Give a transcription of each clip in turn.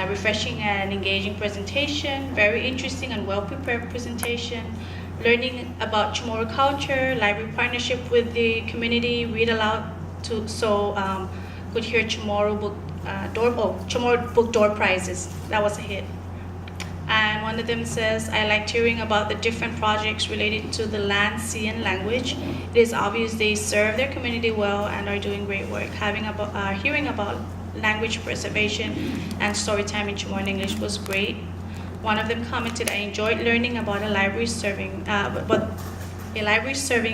refreshing and engaging presentation, very interesting and well-prepared presentation, learning about Chamorro culture, library partnership with the community, read aloud could hear Chamorro book door prizes. That was a hit. And one of them says, I liked hearing about the different projects related to the land, sea, and language. It is obvious they serve their community well and are doing great work. Hearing about language preservation and story time in Chamorro English was great. One of them commented, I enjoyed learning about a library serving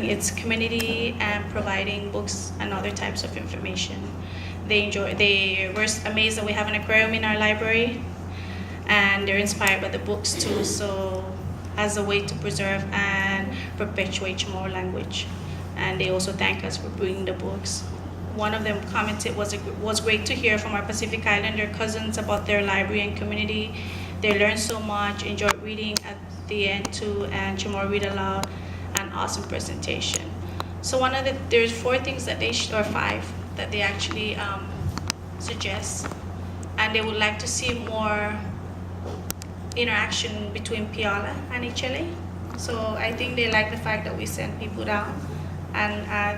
its community and providing books and other types of information. They were amazed that we have an aquarium in our library, and they're inspired by the books too, so as a way to preserve and perpetuate Chamorro language. And they also thank us for bringing the books. One of them commented, was great to hear from our Pacific Islander cousins about their library and community. They learned so much, enjoyed reading at the end too, and Chamorro Read Aloud, an awesome presentation. So there's 4 things that or 5 that they actually suggest, and they would like to see more interaction between PIALA and HLA. So I think they like the fact that we send people down, and I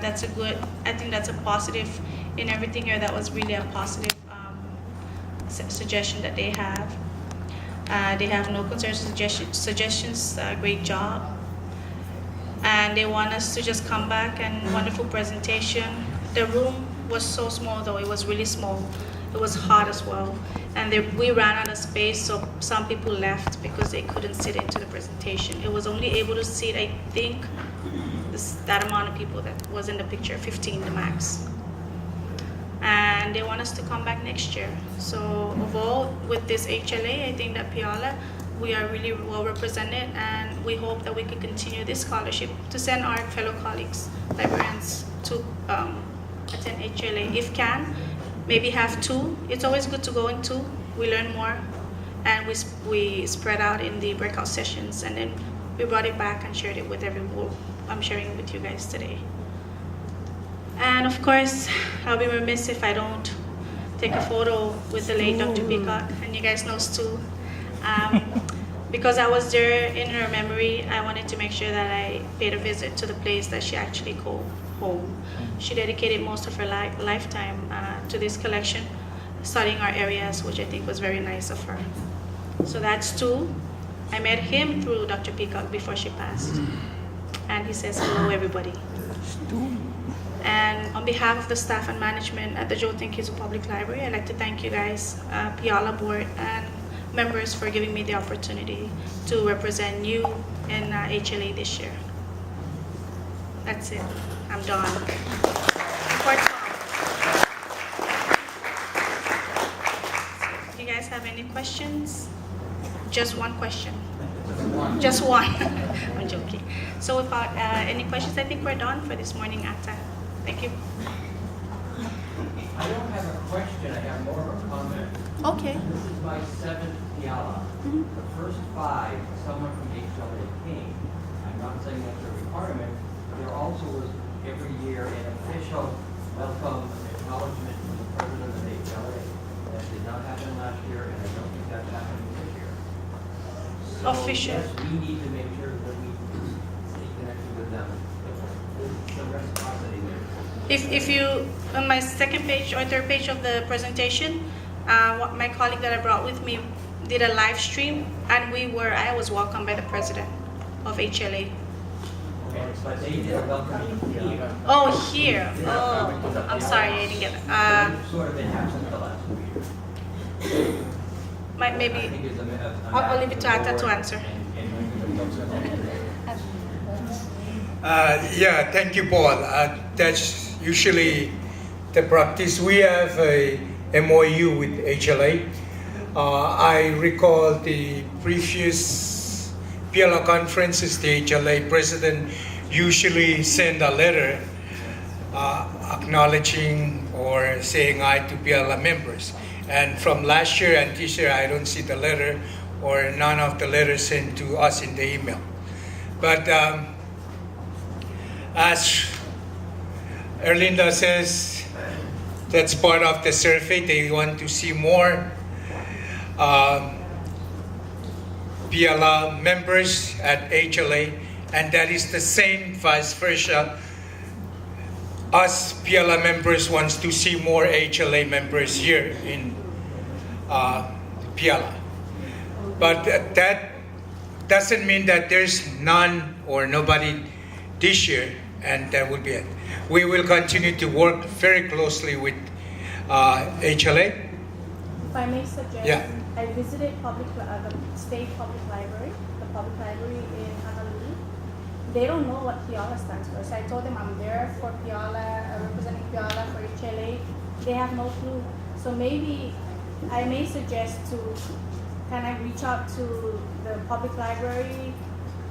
think that's a positive in everything here. That was really a positive suggestion that they have. They have no concerns, suggestions, great job. And they want us to just come back, and wonderful presentation. The room was so small though, it was really small. It was hot as well. And we ran out of space, so some people left because they couldn't sit into the presentation. It was only able to seat, I think, that amount of people that was in the picture, 15 the max. And they want us to come back next year. So overall, with this HLA, I think that PIALA, we are really well represented, and we hope that we can continue this scholarship to send our fellow colleagues, librarians, to attend HLA if can. Maybe have 2. It's always good to go in 2. We learn more, and we spread out in the breakout sessions, and then we brought it back and shared it with everyone. I'm sharing it with you guys today. And of course, I'll be remiss if I don't take a photo with the late Dr. Peacock, and you guys know too. Because I was there in her memory, I wanted to make sure that I paid a visit to the place that she actually called home. She dedicated most of her lifetime to this collection, studying our areas, which I think was very nice of her. So that's 2. I met him through Dr. Peacock before she passed. And he says, hello, everybody. And on behalf of the staff and management at the Joe Tinkizu Public Library, I'd like to thank you guys, PIALA board and members, for giving me the opportunity to represent you in HLA this year. That's it. I'm done. You guys have any questions? Just one question. Just one. I'm joking. So without any questions, I think we're done for this morning ACTA. Thank you. I don't have a question, I have more of a comment. Okay. This is my 7th PIALA. The first 5, someone from HLA came. I'm not saying that's a requirement, but there also was every year an official welcome and acknowledgement from the president of HLA. That did not happen last year, and I don't think that's happening this year. So, Official. yes, we need to make sure that we stay connected with them. There's some reciprocity there. If you, on my 2nd page or 3rd page of the presentation, my colleague that I brought with me did a live stream, and I was welcomed by the president of HLA. Okay, but they did a welcoming here. Oh, here. Oh, I'm sorry, I didn't get it. We've sort of been absent the last 2 years. I Maybe think it's I'll leave it to Atta to answer. Yeah, thank you, Paul. That's usually the practice. We have a MOU with HLA. I recall the previous PIALA conferences, the HLA president usually send a letter acknowledging or saying hi to PIALA members. And from last year and this year, I don't see the letter or none of the letters sent to us in the email. But as Erlinda says, that's part of the survey. They want to see more PIALA members at HLA, and that is the same vice versa. Us PIALA members wants to see more HLA members here in PIALA. But that doesn't mean that there's none or nobody this year, and that will be it. We will continue to work very closely with HLA. If I may suggest, Yeah. I visited the state public library, the public library in Honolulu. They don't know what PIALA stands for. So I told them I'm there for PIALA, representing PIALA for HLA. They have no clue. So maybe I may suggest to kind of reach out to the public library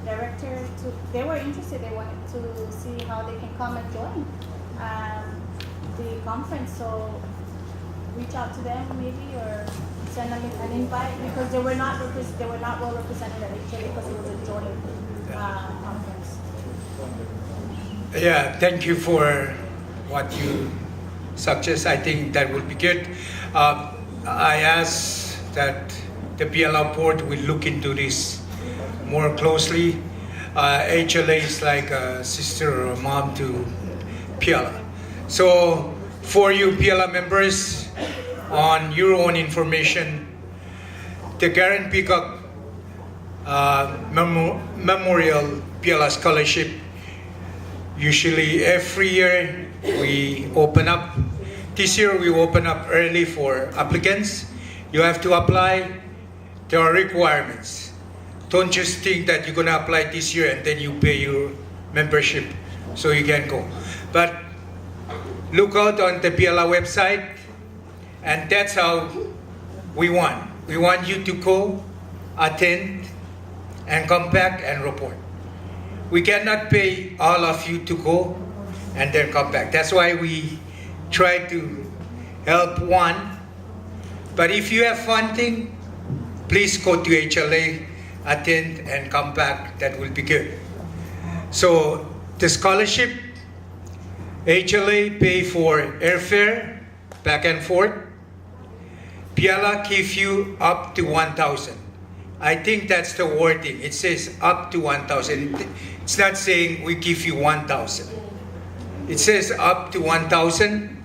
director. They were interested. They wanted to see how they can come and join the conference. So reach out to them maybe, or send them an invite, because they were not well represented at HLA because it was a joint conference. Yeah, thank you for what you suggest. I think that would be good. I ask that the PIALA board will look into this more closely. HLA is like a sister or a mom to PIALA. So for you PIALA members, on your own information, the Garen Peacock Memorial PIALA Scholarship, usually every year we open up. This year we open up early for applicants. You have to apply. There are requirements. Don't just think that you're going to apply this year and then you pay your membership so you can go. But look out on the PIALA website, and that's how we want. We want you to go, attend, and come back and report. We cannot pay all of you to go and then come back. That's why we try to help one. But if you have funding, please go to HLA, attend, and come back. That will be good. So the scholarship, HLA pay for airfare back and forth. PIALA give you up to 1,000. I think that's the wording. It says up to 1,000. It's not saying we give you 1,000. It says up to 1,000.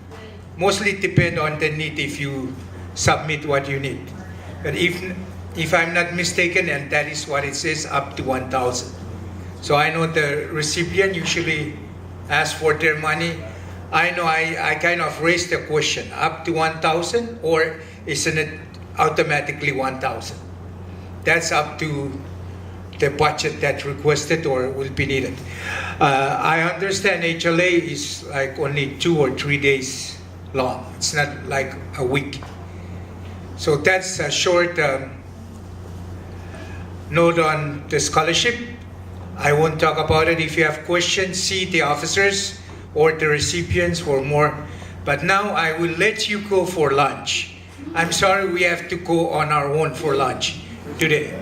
Mostly depend on the need if you submit what you need. But if I'm not mistaken, and that is what it says, up to 1,000. So I know the recipient usually ask for their money. I know I kind of raised the question, up to 1,000, or isn't it automatically 1,000? That's up to the budget that requested or will be needed. I understand HLA is like only 2 or 3 days long. It's not like a week. So that's a short note on the scholarship. I won't talk about it. If you have questions, see the officers or the recipients for more. But now I will let you go for lunch. I'm sorry we have to go on our own for lunch today.